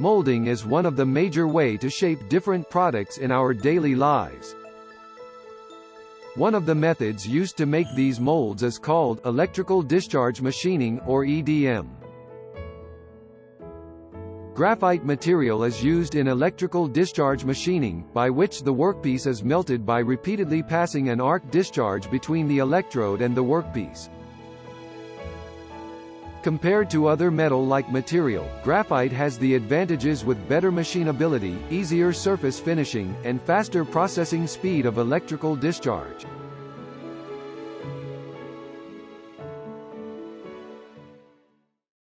Molding is one of the major ways to shape different products in our daily lives. One of the methods used to make these molds is called electrical discharge machining, or EDM. Graphite material is used in electrical discharge machining, by which the workpiece is melted by repeatedly passing an arc discharge between the electrode and the workpiece. Compared to other metal-like material, graphite has the advantages with better machinability, easier surface finishing, and faster processing speed of electrical discharge.